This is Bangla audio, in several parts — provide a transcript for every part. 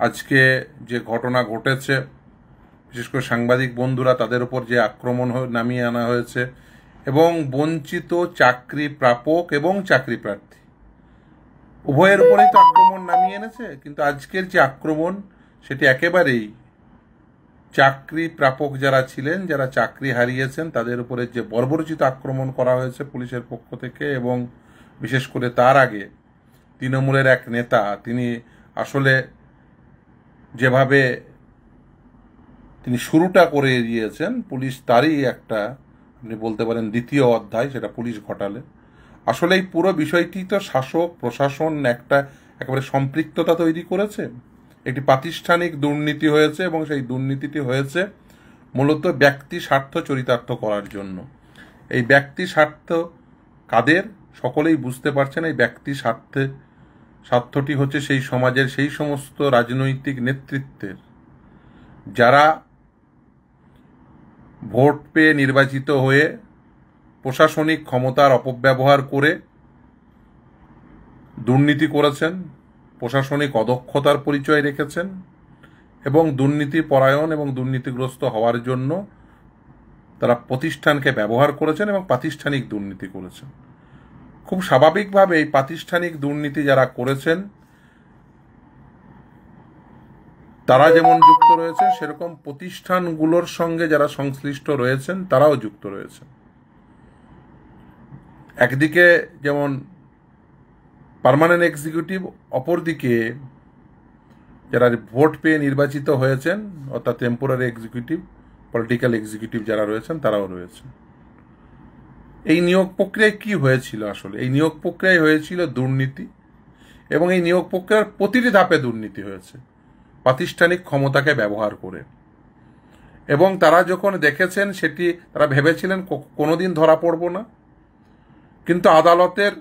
আজকে যে ঘটনা ঘটেছে, বিশেষ করে সাংবাদিক বন্ধুরা, তাদের উপর যে আক্রমণ নামিয়ে আনা হয়েছে, এবং বঞ্চিত চাকরি প্রাপক এবং চাকরি প্রার্থী উভয়ের উপরেই তো আক্রমণ নামিয়ে এনেছে। কিন্তু আজকের যে আক্রমণ, সেটি একেবারেই চাকরি প্রাপক যারা ছিলেন, যারা চাকরি হারিয়েছেন, তাদের উপরে যে বর্বরচিত আক্রমণ করা হয়েছে পুলিশের পক্ষ থেকে। এবং বিশেষ করে তার আগে তৃণমূলের এক নেতা, তিনি আসলে যেভাবে তিনি শুরুটা করে দিয়েছেন, পুলিশ তারই একটা, আপনি বলতে পারেন দ্বিতীয় অধ্যায়, সেটা পুলিশ ঘটালে। আসলে এই পুরো বিষয়টি তো শাসক প্রশাসন একেবারে সম্পৃক্ততা তৈরি করেছে। একটি প্রাতিষ্ঠানিক দুর্নীতি হয়েছে, এবং সেই দুর্নীতিটি হয়েছে মূলত ব্যক্তি স্বার্থ চরিতার্থ করার জন্য। এই ব্যক্তি স্বার্থ কাদের, সকলেই বুঝতে পারছেন। এই ব্যক্তি স্বার্থটি হচ্ছে সেই সমাজের সেই সমস্ত রাজনৈতিক নেতৃত্বের, যারা ভোট পেয়ে নির্বাচিত হয়ে প্রশাসনিক ক্ষমতার অপব্যবহার করে দুর্নীতি করেছেন, প্রশাসনিক অদক্ষতার পরিচয় রেখেছেন, এবং দুর্নীতি পরায়ণ এবং দুর্নীতিগ্রস্ত হওয়ার জন্য তারা প্রতিষ্ঠানকে ব্যবহার করেছেন এবং প্রাতিষ্ঠানিক দুর্নীতি করেছেন। খুব স্বাভাবিকভাবে এই প্রাতিষ্ঠানিক দুর্নীতি যারা করেছেন, তারা যেমন যুক্ত রয়েছে, সেরকম প্রতিষ্ঠানগুলোর সঙ্গে যারা সংশ্লিষ্ট রয়েছেন তারাও যুক্ত রয়েছেন। একদিকে যেমন পার্মানেন্ট এক্সিকিউটিভ, অপরদিকে যারা ভোট পেয়ে নির্বাচিত হয়েছেন, অর্থাৎ টেম্পোরারি এক্সিকিউটিভ, পলিটিক্যাল এক্সিকিউটিভ যারা রয়েছেন, তারাও রয়েছেন। এই নিয়োগ প্রক্রিয়ায় কি হয়েছিল? আসলে এই নিয়োগ প্রক্রিয়ায় হয়েছিল দুর্নীতি, এবং এই নিয়োগ প্রক্রিয়ার প্রতিটি ধাপে দুর্নীতি হয়েছে প্রাতিষ্ঠানিক ক্ষমতাকে ব্যবহার করে। এবং তারা যখন দেখেছেন, সেটি তারা ভেবেছিলেন কোনোদিন ধরা পড়ব না, কিন্তু আদালতের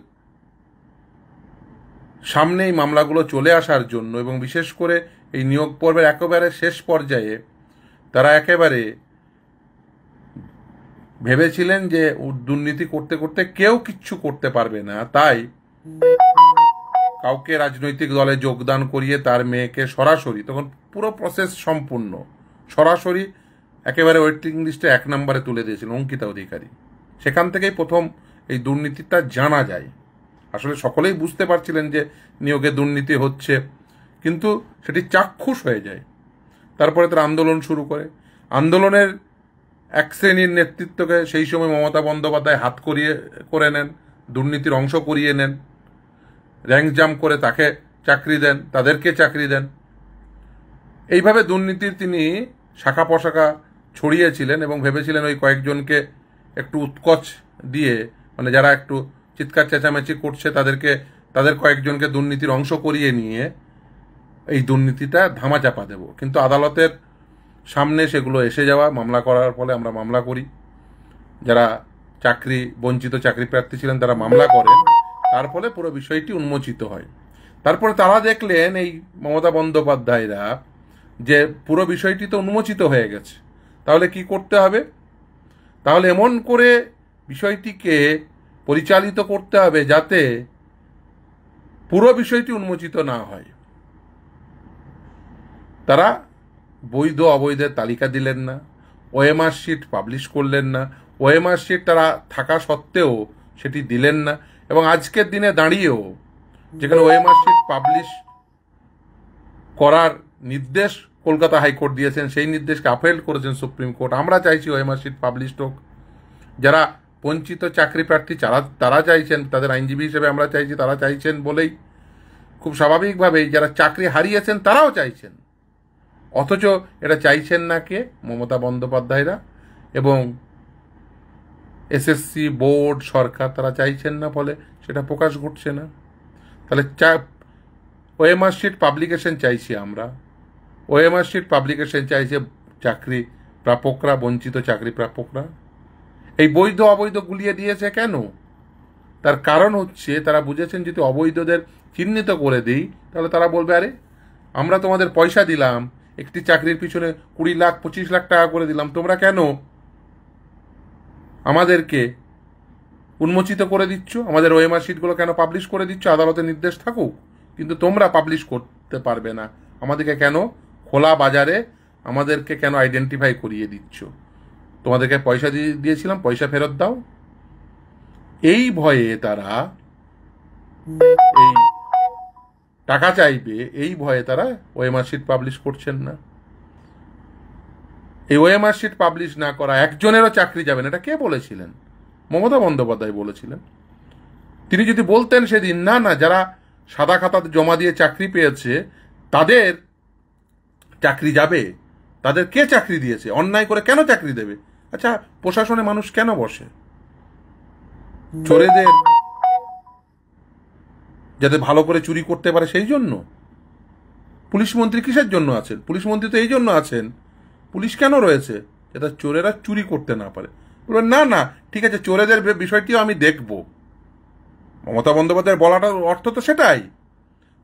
সামনে এই মামলাগুলো চলে আসার জন্য, এবং বিশেষ করে এই নিয়োগ পর্বের একেবারে শেষ পর্যায়ে তারা একেবারে ভেবেছিলেন যে দুর্নীতি করতে করতে কেউ কিচ্ছু করতে পারবে না, তাই কাউকে রাজনৈতিক দলে যোগদান করিয়ে তার মেয়েকে সরাসরি, তখন পুরো প্রসেস সম্পূর্ণ সরাসরি একেবারে ওয়েটিং লিস্টে 1 নম্বরে তুলে দিয়েছিলেন অঙ্কিতা অধিকারী। সেখান থেকেই প্রথম এই দুর্নীতিটা জানা যায়। আসলে সকলেই বুঝতে পারছিলেন যে নিয়োগে দুর্নীতি হচ্ছে, কিন্তু সেটি চাক্ষুষ হয়ে যায়। তারপরে তারা আন্দোলন শুরু করে। আন্দোলনের এক শ্রেণীর নেতৃত্বকে সেই সময় মমতা বন্দ্যোপাধ্যায় হাত করে নেন, দুর্নীতির অংশ করিয়ে নেন, র্যাঙ্ক জাম্প করে তাকে চাকরি দেন, তাদেরকে চাকরি দেন। এইভাবে দুর্নীতির তিনি শাখা প্রশাখা ছড়িয়েছিলেন, এবং ভেবেছিলেন ওই কয়েকজনকে একটু উৎকোচ দিয়ে, মানে যারা একটু চিৎকার চেঁচামেচি করছে, তাদের কয়েকজনকে দুর্নীতির অংশ করিয়ে নিয়ে এই দুর্নীতিটা ধামাচাপা দেব। কিন্তু আদালতের সামনে সেগুলো এসে যাওয়া, মামলা করার ফলে আমরা মামলা করি, যারা বঞ্চিত চাকরি প্রার্থী ছিলেন তারা মামলা করেন, তার ফলে পুরো বিষয়টি উন্মোচিত হয়। তারপরে তারা দেখলেন, এই মমতা বন্দ্যোপাধ্যায়রা, যে পুরো বিষয়টি তো উন্মোচিত হয়ে গেছে, তাহলে কি করতে হবে? তাহলে এমন করে বিষয়টিকে পরিচালিত করতে হবে যাতে পুরো বিষয়টি উন্মোচিত না হয়। তারা বৈধ অবৈধের তালিকা দিলেন না, ওএমআর শিট পাবলিশ করলেন না, ওএমআর শিট তারা থাকা সত্ত্বেও সেটি দিলেন না। এবং আজকের দিনে দাঁড়িয়েও যেখানে ওএমআর শিট পাবলিশ করার নির্দেশ কলকাতা হাইকোর্ট দিয়েছেন, সেই নির্দেশকে আপহেল্ড করেছেন সুপ্রিম কোর্ট। আমরা চাইছি ওএমআর শিট পাবলিশ হোক। যারা বঞ্চিত চাকরি প্রার্থী তারা চাইছেন, তাদের আইনজীবী হিসেবে আমরা চাইছি, তারা চাইছেন বলেই খুব স্বাভাবিকভাবেই যারা চাকরি হারিয়েছেন তারাও চাইছেন। অথচ এটা চাইছেন না কে? মমতা বন্দ্যোপাধ্যায়রা এবং এসএসসি বোর্ড, সরকার, তারা চাইছেন না, ফলে সেটা প্রকাশ ঘটছে না। তাহলে ওএমআর শিট পাবলিকেশন চাইছি আমরা, ওএমআর শিট পাবলিকেশন চাইছে চাকরি প্রাপকরা, বঞ্চিত চাকরি প্রাপকরা। এই বৈধ অবৈধ গুলিয়ে দিয়েছে কেন? তার কারণ হচ্ছে তারা বুঝেছেন যদি অবৈধদের চিহ্নিত করে দিই, তাহলে তারা বলবে, আরে আমরা তোমাদের পয়সা দিলাম, একটি চাকরির পিছনে 20 লাখ 25 লাখ টাকা করে দিলাম, তোমরা কেন আমাদেরকে উন্মোচিত করে দিচ্ছ? আমাদের ওএমআর শিটগুলো কেন পাবলিশ করে দিচ্ছ? আদালতের নির্দেশ থাকুক, কিন্তু তোমরা পাবলিশ করতে পারবে না, আমাদেরকে কেন খোলা বাজারে আমাদেরকে কেন আইডেন্টিফাই করিয়ে দিচ্ছ? তোমাদেরকে পয়সা দিয়েছিলাম, পয়সা ফেরত দাও। এই ভয়ে তারা এই টাকা চাইবে, এই ভয়ে তারা ওএমআর শিট পাবলিশ করছেন না। এই ওএমআর শিট পাবলিশ না করা একজনেরও চাকরি যাবে না, এটা কে বলেছিলেন? মমতা বন্দ্যোপাধ্যায় বলেছিলেন। তিনি যদি বলতেন সেদিন না না যারা সাদা খাতাতে জমা দিয়ে চাকরি পেয়েছে তাদের চাকরি যাবে, তাদের কে চাকরি দিয়েছে, অন্যায় করে কেন চাকরি দেবে? আচ্ছা, প্রশাসনে মানুষ কেন বসে? চোরেদের যাতে ভালো করে চুরি করতে পারে সেই জন্য। পুলিশ মন্ত্রী কিসের জন্য আছেন? পুলিশ মন্ত্রী তো এই জন্য আছেন। পুলিশ কেন রয়েছে? যাতে চোরেরা চুরি করতে না পারে। বলবেন না না ঠিক আছে, চোরেদের বিষয়টিও আমি দেখব। মমতা বন্দ্যোপাধ্যায়ের বলাটার অর্থ তো সেটাই,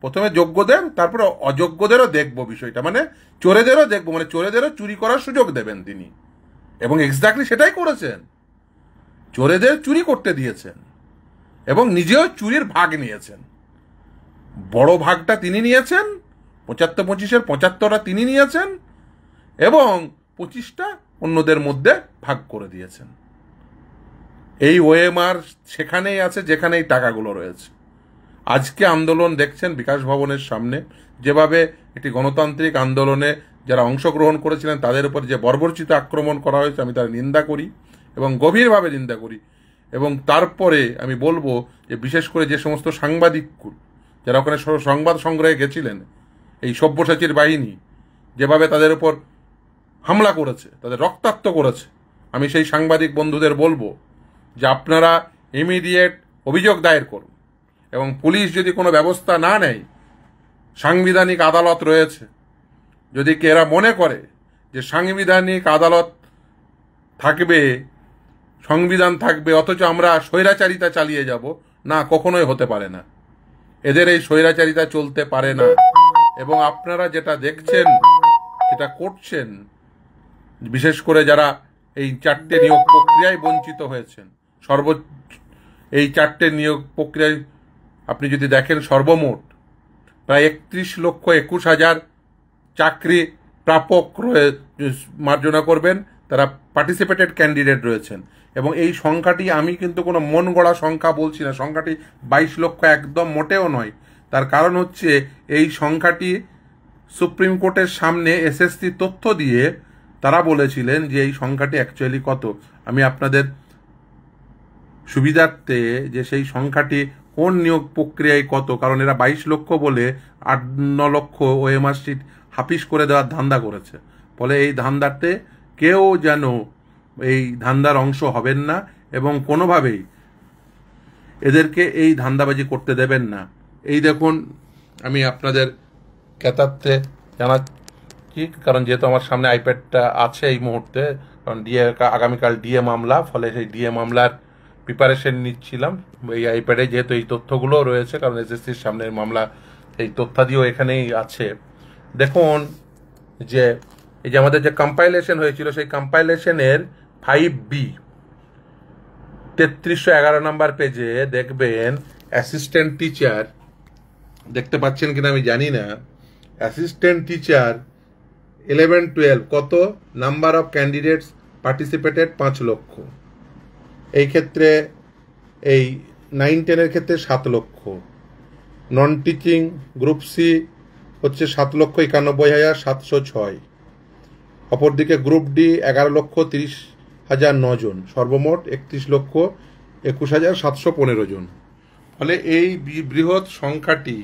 প্রথমে যোগ্যদের তারপরে অযোগ্যদেরও দেখব বিষয়টা, মানে চোরেদেরও দেখব, মানে চোরেদেরও চুরি করার সুযোগ দেবেন তিনি। এবং এক্স্যাক্টলি সেটাই করেছেন, চোরেদের চুরি করতে দিয়েছেন এবং নিজেও চুরির ভাগ নিয়েছেন। বড় ভাগটা তিনি নিয়েছেন, 75-25-এর 75টা তিনি নিয়েছেন এবং 25টা অন্যদের মধ্যে ভাগ করে দিয়েছেন। এই ওএমআর সেখানেই আছে যেখানে এই টাকাগুলো রয়েছে। আজকে আন্দোলন দেখছেন বিকাশ ভবনের সামনে, যেভাবে একটি গণতান্ত্রিক আন্দোলনে যারা অংশগ্রহণ করেছিলেন তাদের উপর যে বর্বরচিত আক্রমণ করা হয়েছে, আমি তার নিন্দা করি এবং গভীরভাবে নিন্দা করি। এবং তারপরে আমি বলবো যে বিশেষ করে যে সমস্ত সাংবাদিক যারা ওখানে সংবাদ সংগ্রহে গেছিলেন, এই সব্যসাচীর বাহিনী যেভাবে তাদের উপর হামলা করেছে, তাদের রক্তাক্ত করেছে, আমি সেই সাংবাদিক বন্ধুদের বলবো যে আপনারা ইমিডিয়েট অভিযোগ দায়ের করুন এবং পুলিশ যদি কোনো ব্যবস্থা না নেয়, সাংবিধানিক আদালত রয়েছে, যদি এরা মনে করে যে সাংবিধানিক আদালত থাকবে, সংবিধান থাকবে, অথচ আমরা স্বৈরাচারিতা চালিয়ে যাব, না, কখনোই হতে পারে না। এদের এই স্বৈরাচারিতা চলতে পারে না। এবং আপনারা যেটা দেখছেন, যেটা করছেন, বিশেষ করে যারা এই 4টে নিয়োগ প্রক্রিয়ায় বঞ্চিত হয়েছেন, এই 4টে নিয়োগ প্রক্রিয়ায় আপনি যদি দেখেন সর্বমোট প্রায় 31,21,000 চাকরি প্রাপক মার্জনা করবেন, তারা পার্টিসিপেটেড ক্যান্ডিডেট রয়েছেন। এবং এই সংখ্যাটি আমি কিন্তু কোনো মন গড়া সংখ্যা বলছি না, সংখ্যাটি 22 লক্ষ একদম মোটেও নয়। তার কারণ হচ্ছে এই সংখ্যাটি সুপ্রিম কোর্টের সামনে এসএসসি তথ্য দিয়ে তারা বলেছিলেন যে এই সংখ্যাটি অ্যাকচুয়ালি কত। আমি আপনাদের সুবিধার্থে যে সেই সংখ্যাটি কোন নিয়োগ প্রক্রিয়ায় কত, কারণ এরা 22 লক্ষ বলে 8-9 লক্ষ ওএমআর শিট হাফিস করে দেওয়ার ধান্দা করেছে। ফলে এই ধান্দাতে কেউ যেন এই ধান্দার অংশ হবেন না এবং কোনোভাবেই এদেরকে এই ধান্দাবাজি করতে দেবেন না। এই দেখুন, আমি আপনাদের জ্ঞাতার্থে জানাচ্ছি, কারণ যেহেতু আমার সামনে আইপ্যাডটা আছে এই মুহূর্তে, কারণ আগামীকাল ডিএ মামলা, ফলে সেই ডিএ মামলার প্রিপারেশন নিচ্ছিলাম এই আইপ্যাডে, যেহেতু এই তথ্যগুলো রয়েছে, কারণ এসএসসির সামনের মামলা এই তথ্যাদিও এখানেই আছে। দেখুন যে এই যে আমাদের যে কম্পাইলেশন হয়েছিল, সেই কম্পাইলেশনের 5B 3311 নম্বর পেজে দেখবেন অ্যাসিস্ট্যান্ট টিচার, দেখতে পাচ্ছেন কিনা আমি জানি না, অ্যাসিস্ট্যান্ট টিচার 11-12 কত নাম্বার অফ ক্যান্ডিডেটস পার্টিসিপেটেড 5 লক্ষ। এই ক্ষেত্রে এই 9-10-এর ক্ষেত্রে 7 লক্ষ। নন টিচিং গ্রুপ সি হচ্ছে 7,91,706। অপরদিকে গ্রুপ ডি 11,30,009 জন, সর্বমোট 31,21,715 জন। ফলে এই বৃহৎ সংখ্যাটি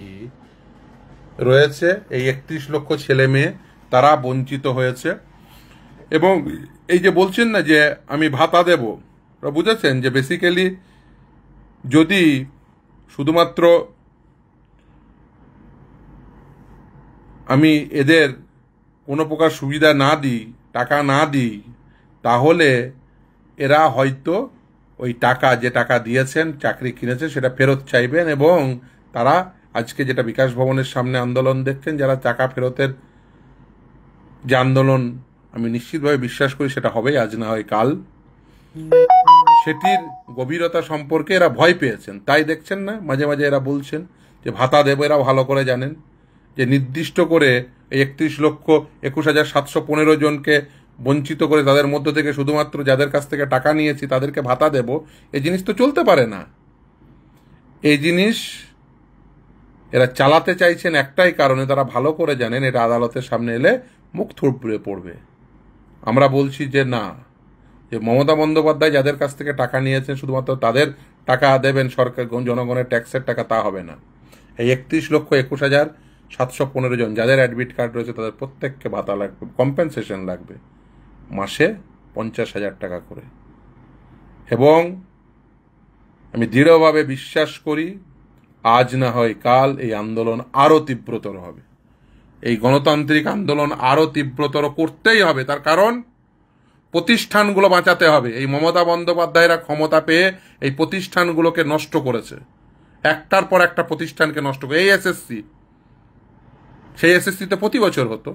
রয়েছে, এই 31 লক্ষ ছেলে মেয়ে তারা বঞ্চিত হয়েছে। এবং এই যে বলছেন না যে আমি ভাতা দেব, বুঝেছেন যে বেসিক্যালি যদি শুধুমাত্র আমি এদের কোনো প্রকার সুবিধা না দিই, টাকা না দিই, তাহলে এরা হয়তো ওই টাকা, যে টাকা দিয়েছেন, চাকরি কিনেছে, সেটা ফেরত চাইবেন। এবং তারা আজকে যেটা বিকাশ ভবনের সামনে আন্দোলন দেখছেন, যারা টাকা ফেরতের যে আন্দোলন, আমি নিশ্চিতভাবে বিশ্বাস করি সেটা হবেই, আজ না হয় কাল, সেটির গভীরতা সম্পর্কে এরা ভয় পেয়েছেন। তাই দেখছেন না মাঝে মাঝে এরা বলছেন যে ভাতা দেব। এরা ভালো করে জানেন যে নির্দিষ্ট করে এই 31,21,715 জনকে বঞ্চিত করে তাদের মধ্য থেকে শুধুমাত্র যাদের কাছ থেকে টাকা নিয়েছি তাদেরকে ভাতা দেব, এই জিনিস তো চলতে পারে না। এই জিনিস এরা চালাতে চাইছেন একটাই কারণে, তারা ভালো করে জানেন এটা আদালতের সামনে এলে মুখ থুবড়ে পড়বে। আমরা বলছি যে না, যে মমতা বন্দ্যোপাধ্যায় যাদের কাছ থেকে টাকা নিয়েছেন শুধুমাত্র তাদের টাকা দেবেন সরকার, জনগণের ট্যাক্সের টাকা, তা হবে না। এই 31,21,715 জন যাদের অ্যাডমিট কার্ড রয়েছে তাদের প্রত্যেককে ভাতা লাগবে, কম্পেনসেশন লাগবে মাসে 50,000 টাকা করে। এবং আমি দৃঢ়ভাবে বিশ্বাস করি আজ না হয় কাল এই আন্দোলন আরও তীব্রতর হবে। এই গণতান্ত্রিক আন্দোলন আরও তীব্রতর করতেই হবে। তার কারণ প্রতিষ্ঠানগুলো বাঁচাতে হবে। এই মমতা বন্দ্যোপাধ্যায়রা ক্ষমতা পেয়ে এই প্রতিষ্ঠানগুলোকে নষ্ট করেছে, একটার পর একটা প্রতিষ্ঠানকে নষ্ট করে। এই এসএসসি, সেই এসএসসিতে প্রতি বছর হতো।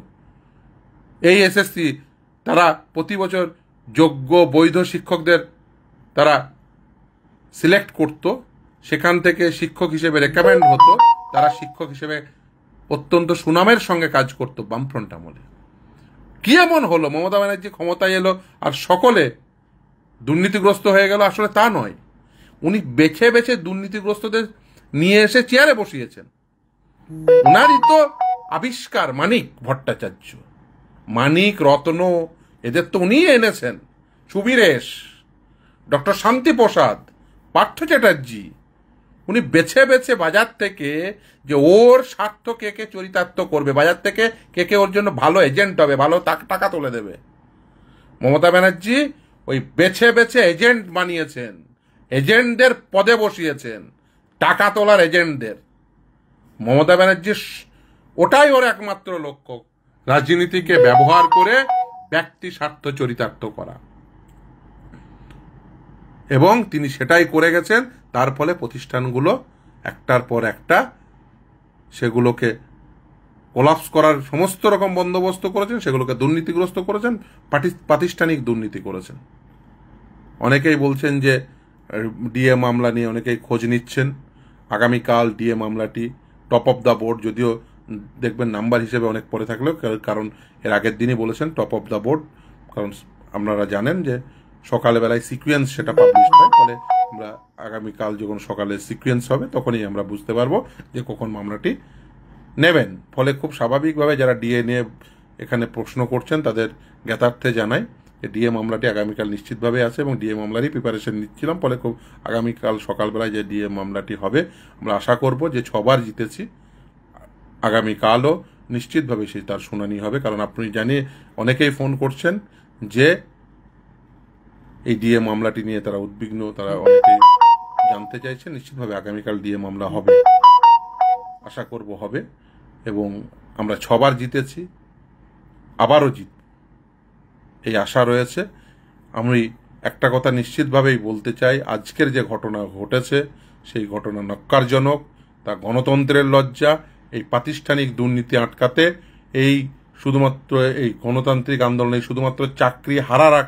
এই এসএসসি তারা প্রতি বছর যোগ্য বৈধ শিক্ষকদের তারা সিলেক্ট করত, সেখান থেকে শিক্ষক হিসেবে রেকমেন্ড হতো, তারা শিক্ষক হিসেবে অত্যন্ত সুনামের সঙ্গে কাজ করত বামফ্রন্ট আমলে। কি এমন হলো মমতা ব্যানার্জি ক্ষমতায় এলো আর সকলে দুর্নীতিগ্রস্ত হয়ে গেল? আসলে তা নয়, উনি বেছে বেছে দুর্নীতিগ্রস্তদের নিয়ে এসে চেয়ারে বসিয়েছেন। উনারই তো আবিষ্কার মানিক ভট্টাচার্য, মানিক রত্ন, এদের তো উনিই এনেছেন। সুবীরেশ, ডক্টর শান্তিপ্রসাদ, পার্থ চ্যাটার্জি, উনি বেছে বেছে বাজার থেকে যে ওর স্বার্থ কে কে চরিতার্থ করবে, বাজার থেকে কে কে ওর জন্য ভালো এজেন্ট হবে, ভালো টাকা তুলে দেবে, মমতা ব্যানার্জি ওই বেছে বেছে এজেন্ট বানিয়েছেন, এজেন্টদের পদে বসিয়েছেন, টাকা তোলার এজেন্টদের। মমতা ব্যানার্জির ওটাই ওর একমাত্র লক্ষ্য, রাজনীতিকে ব্যবহার করে ব্যক্তি স্বার্থ চরিতার্থ করা। এবং তিনি সেটাই করে গেছেন। তার ফলে প্রতিষ্ঠানগুলো একটার পর একটা সেগুলোকে কোলাপস করার সমস্ত রকম বন্দোবস্ত করেছেন, সেগুলোকে দুর্নীতিগ্রস্ত করেছেন, প্রাতিষ্ঠানিক দুর্নীতি করেছেন। অনেকেই বলছেন যে ডিএ মামলা নিয়ে অনেকেই খোঁজ নিচ্ছেন। আগামীকাল ডিএ মামলাটি টপ অফ দ্য বোর্ড, যদিও দেখবেন নাম্বার হিসেবে অনেক পরে থাকলেও, কারণ এর আগের দিনই বলেছেন টপ অফ দ্য বোর্ড, কারণ আপনারা জানেন যে সকালবেলায় সিকুয়েন্স সেটা পাবলিশ হয়, ফলে আমরা আগামীকাল যখন সকালে সিকুয়েন্স হবে তখনই আমরা বুঝতে পারবো যে কখন মামলাটি নেবেন। ফলে খুব স্বাভাবিকভাবে যারা ডিএ নিয়ে এখানে প্রশ্ন করছেন তাদের জ্ঞাতার্থে জানাই যে ডিএ মামলাটি আগামীকাল নিশ্চিতভাবে আছে এবং ডিএ মামলারই প্রিপারেশন নিচ্ছিলাম। ফলে খুব আগামীকাল সকালবেলায় যে ডিএ মামলাটি হবে আমরা আশা করব যে 6 বার জিতেছি, আগামীকালও নিশ্চিতভাবে সেই তার শুনানি হবে। কারণ আপনি জানি অনেকেই ফোন করছেন যে এই ডিএ মামলাটি নিয়ে তারা উদ্বিগ্ন, তারা অনেকেই জানতে চাইছেন। নিশ্চিতভাবে আগামীকাল ডিএ মামলা হবে, আশা করব হবে। এবং আমরা 6 বার জিতেছি, আবারও জিতব, এই আশা রয়েছে। আমি একটা কথা নিশ্চিতভাবেই বলতে চাই, আজকের যে ঘটনা ঘটেছে সেই ঘটনা নক্কারজনক, তা গণতন্ত্রের লজ্জা। এই প্রাতিষ্ঠানিক দুর্নীতি আটকাতে এই শুধুমাত্র এই গণতান্ত্রিক আন্দোলনে শুধুমাত্র চাকরি হারারা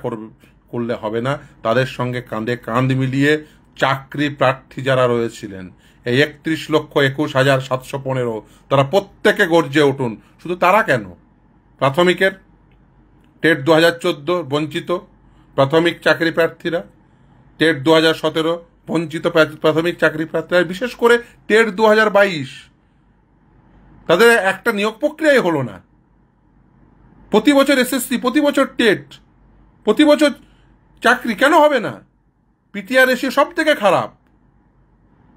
করলে হবে না, তাদের সঙ্গে কাঁধে কাঁধ মিলিয়ে চাকরি প্রার্থী যারা রয়েছিলেন এই 31,21,715 তারা প্রত্যেকে গর্জে উঠুন। শুধু তারা কেন, প্রাথমিকের টেট 2014 বঞ্চিত প্রাথমিক চাকরি প্রার্থীরা, টেট 2017 বঞ্চিত প্রাথমিক চাকরি প্রার্থীরা, বিশেষ করে টেট 2022 তাদের একটা নিয়োগ প্রক্রিয়াই হলো না। প্রতি বছর এসএসসি, প্রতি বছর টেট, প্রতি বছর চাকরি, কেন হবে না? পিটিআর রেশিও সব থেকে খারাপ,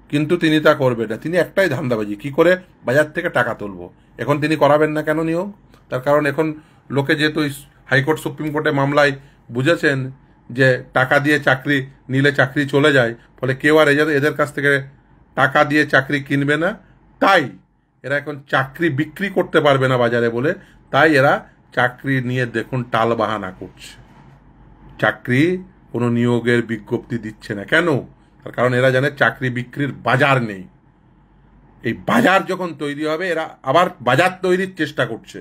কিন্তু তিনি তা করবেন না। তিনি একটাই ধান্দাবাজি, কি করে বাজার থেকে টাকা তুলবো। এখন তিনি করাবেন না কেন নিয়োগ? তার কারণ এখন লোকে যেহেতু হাইকোর্ট সুপ্রিম কোর্টে মামলায় বুঝেছেন যে টাকা দিয়ে চাকরি নিলে চাকরি চলে যায়, ফলে কেউ আর এদের কাছ থেকে টাকা দিয়ে চাকরি কিনবে না, তাই এরা এখন চাকরি বিক্রি করতে পারবে না বাজারে বলে, তাই এরা চাকরি নিয়ে দেখুন টাল বাহানা করছে, চাকরি কোনো নিয়োগের বিজ্ঞপ্তি দিচ্ছে না। কেন? তার কারণ এরা জানে চাকরি বিক্রির বাজার নেই। এই বাজার যখন তৈরি হবে এরা আবার বাজার তৈরির চেষ্টা করছে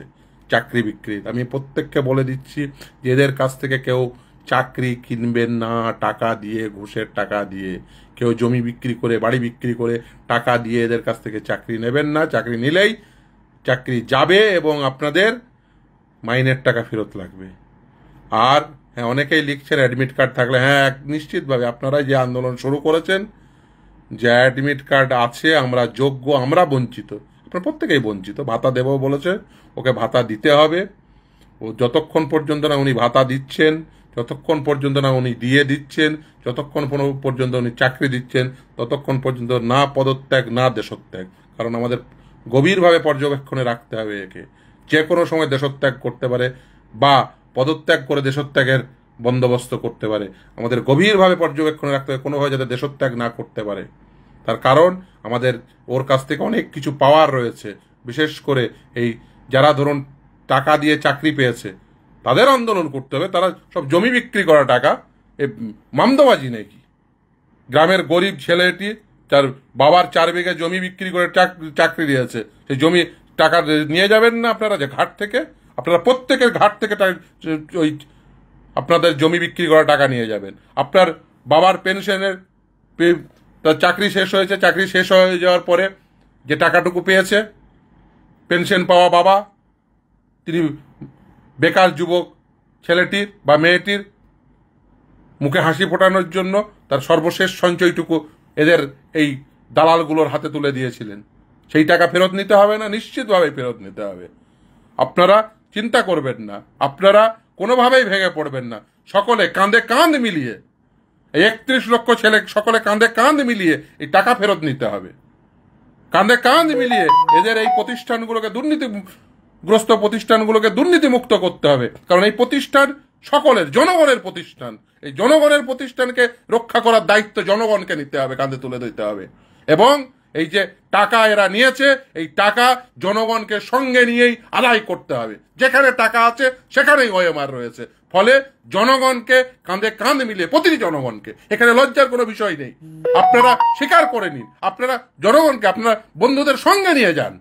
চাকরি বিক্রির। আমি প্রত্যেককে বলে দিচ্ছি যে এদের কাছ থেকে কেউ চাকরি কিনবেন না টাকা দিয়ে, ঘুষের টাকা দিয়ে। কেউ জমি বিক্রি করে, বাড়ি বিক্রি করে টাকা দিয়ে এদের কাছ থেকে চাকরি নেবেন না। চাকরি নিলেই চাকরি যাবে এবং আপনাদের মাইনের টাকা ফেরত লাগবে। আর হ্যাঁ, অনেকেই লিখছেন অ্যাডমিট কার্ড থাকলে, হ্যাঁ নিশ্চিতভাবে আপনারা যে আন্দোলন শুরু করেছেন, যে অ্যাডমিট কার্ড আছে, আমরা যোগ্য, আমরা বঞ্চিত, আপনারা প্রত্যেকেই বঞ্চিত। ভাতা দেব বলেছে, ওকে ভাতা দিতে হবে। ও যতক্ষণ পর্যন্ত না উনি ভাতা দিচ্ছেন, যতক্ষণ পর্যন্ত না উনি দিয়ে দিচ্ছেন, যতক্ষণ পর্যন্ত উনি চাকরি দিচ্ছেন, ততক্ষণ পর্যন্ত না পদত্যাগ না দেশত্যাগ। কারণ আমাদের গভীরভাবে পর্যবেক্ষণে রাখতে হবে একে। যে কোনো সময় দেশত্যাগ করতে পারে বা পদত্যাগ করে দেশত্যাগের বন্দোবস্ত করতে পারে। আমাদের গভীরভাবে পর্যবেক্ষণে রাখতে হবে, কোনোভাবে যাতে দেশত্যাগ না করতে পারে। তার কারণ আমাদের ওর কাছ থেকে অনেক কিছু পাওয়ার রয়েছে। বিশেষ করে এই যারা ধরুন টাকা দিয়ে চাকরি পেয়েছে, তাদের আন্দোলন করতে হবে। তারা সব জমি বিক্রি করা টাকা, এ মামদোবাজি নাকি? গ্রামের গরিব ছেলেটি তার বাবার 4 বিঘা জমি বিক্রি করে চাকরি দিয়েছে, সেই জমি টাকা নিয়ে যাবেন না আপনারা? যে ঘাট থেকে আপনারা প্রত্যেকের ঘাট থেকে ওই আপনাদের জমি বিক্রি করা টাকা নিয়ে যাবেন। আপনার বাবার পেনশনের তার চাকরি শেষ হয়েছে, চাকরি শেষ হয়ে যাওয়ার পরে যে টাকাটুকু পেয়েছে, পেনশন পাওয়া বাবা, তিনি বেকার যুবক ছেলেটির বা মেয়েটির মুখে হাসি ফোটানোর জন্য তার সর্বশেষ সঞ্চয়টুকু এদের এই দালালগুলোর হাতে তুলে দিয়েছিলেন। সেই টাকা ফেরত নিতে হবে না? নিশ্চিতভাবে ফেরত নিতে হবে। আপনারা চিন্তা করবেন না, আপনারা কোনোভাবেই ভেঙে পড়বেন না। সকলে কাঁধে কাঁধ মিলিয়ে, এই 31 লক্ষ ছেলে সকলে কাঁধে কাঁধ মিলিয়ে এই টাকা ফেরত নিতে হবে। কাঁধে কাঁধ মিলিয়ে এদের এই প্রতিষ্ঠানগুলোকে, দুর্নীতিগ্রস্ত প্রতিষ্ঠানগুলোকে দুর্নীতিমুক্ত করতে হবে। কারণ এই প্রতিষ্ঠান সকলের, জনগণের প্রতিষ্ঠান। এই জনগণের প্রতিষ্ঠানকে রক্ষা করার দায়িত্ব জনগণকে নিতে হবে, কাঁধে তুলে দিতে হবে। এবং এই যে টাকা এরা নিয়েছে, এই টাকা জনগণকে সঙ্গে নিয়েই আদায় করতে হবে। যেখানে টাকা আছে সেখানেই ওএমআর রয়েছে। ফলে জনগণকে কাঁধে কাঁধ মিলিয়ে, প্রতিটি জনগণকে, এখানে লজ্জার কোনো বিষয় নেই। আপনারা স্বীকার করে নিন, আপনারা জনগণকে আপনারা বন্ধুদের সঙ্গে নিয়ে যান,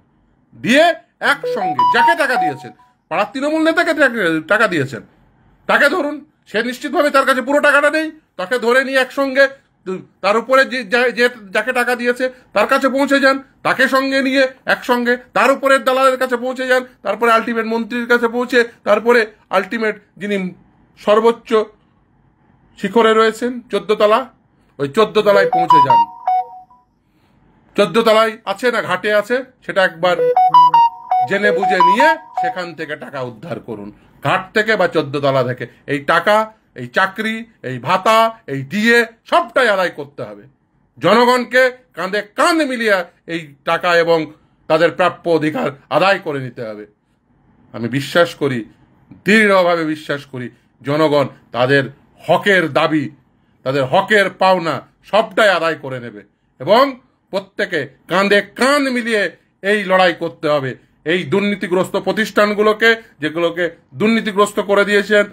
দিয়ে একসঙ্গে যাকে টাকা দিয়েছেন, পাড়ার তৃণমূল নেতাকে টাকা দিয়েছেন, তাকে ধরুন, সে নিশ্চিতভাবে তার কাছে পুরো টাকাটা নেই, তাকে ধরে নিয়ে একসঙ্গে তার উপরে যে যাকে টাকা দিয়েছে তার কাছে পৌঁছে যান, তাকে সঙ্গে নিয়ে একসঙ্গে তার উপরের দালালের কাছে পৌঁছে যান, তারপরে আলটিমেট মন্ত্রীর কাছে পৌঁছে, তারপরে আলটিমেট যিনি সর্বোচ্চ শিখরে রয়েছেন 14 তলা, ওই 14 তলায় পৌঁছে যান। 14 তলায় আছে না ঘাটে আছে, সেটা একবার জেনে বুঝে নিয়ে সেখান থেকে টাকা উদ্ধার করুন। ঘাট থেকে বা 14 তলা থেকে এই টাকা, এই চাকরি, এই ভাতা, এই ডিএ সবটাই আদায় করতে হবে। জনগণকে কাঁধে কাঁধ মিলিয়ে এই টাকা এবং তাদের প্রাপ্য অধিকার আদায় করে নিতে হবে। আমি বিশ্বাস করি, দৃঢ়ভাবে বিশ্বাস করি, জনগণ তাদের হকের দাবি, তাদের হকের পাওনা সবটাই আদায় করে নেবে। এবং প্রত্যেকে কাঁধে কাঁধ মিলিয়ে এই লড়াই করতে হবে। এই দুর্নীতিগ্রস্ত প্রতিষ্ঠানগুলোকে, যেগুলোকে দুর্নীতিগ্রস্ত করে দিয়েছেন,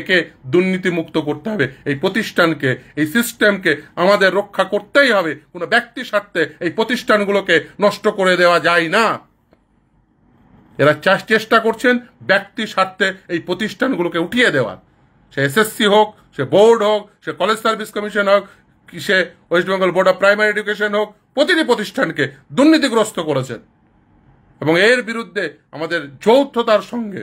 একে দুর্নীতিমুক্ত করতে হবে। এই প্রতিষ্ঠানকে, এই সিস্টেমকে আমাদের রক্ষা করতেই হবে। কোনো ব্যক্তি স্বার্থে এই প্রতিষ্ঠানগুলোকে নষ্ট করে দেওয়া যায় না। এরা চেষ্টা করছেন ব্যক্তি স্বার্থে এই প্রতিষ্ঠানগুলোকে উঠিয়ে দেওয়ার। সে এসএসসি হোক, সে বোর্ড হোক, সে কলেজ সার্ভিস কমিশন হোক, কি সে West Bengal board of primary education হোক, প্রতিটি প্রতিষ্ঠানকে দুর্নীতিগ্রস্ত করেছেন। এবং এর বিরুদ্ধে আমাদের যৌথতার সঙ্গে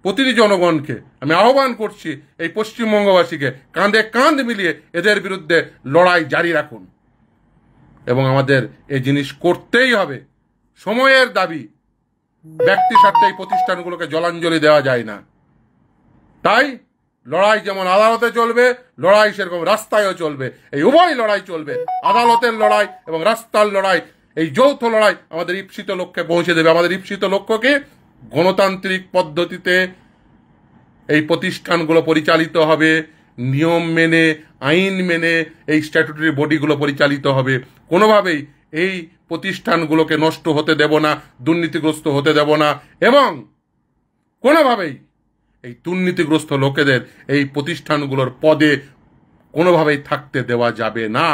প্রতিটি জনগণকে আমি আহ্বান করছি, এই পশ্চিমবঙ্গবাসীকে কাঁধে কাঁধ মিলিয়ে এদের বিরুদ্ধে লড়াই জারি রাখুন। এবং আমাদের এই জিনিস করতেই হবে। সময়ের দাবি, ব্যক্তি স্বার্থে এই প্রতিষ্ঠানগুলোকে জলাঞ্জলি দেওয়া যায় না। তাই লড়াই যেমন আদালতে চলবে, লড়াই সেরকম রাস্তায়ও চলবে। এই উভয় লড়াই চলবে, আদালতের লড়াই এবং রাস্তার লড়াই। এই যৌথ লড়াই আমাদের ঈপ্সিত লক্ষ্যে পৌঁছে দেবে। আমাদের ঈপ্সিত লক্ষ্যকে গণতান্ত্রিক পদ্ধতিতে এই প্রতিষ্ঠানগুলো পরিচালিত হবে, নিয়ম মেনে, আইন মেনে এই স্ট্যাটুটরি বডিগুলো পরিচালিত হবে। কোনোভাবেই এই প্রতিষ্ঠানগুলোকে নষ্ট হতে দেব না, দুর্নীতিগ্রস্ত হতে দেব না। এবং কোনোভাবেই এই দুর্নীতিগ্রস্ত লোকেদের এই প্রতিষ্ঠানগুলোর পদে কোনোভাবেই থাকতে দেওয়া যাবে না।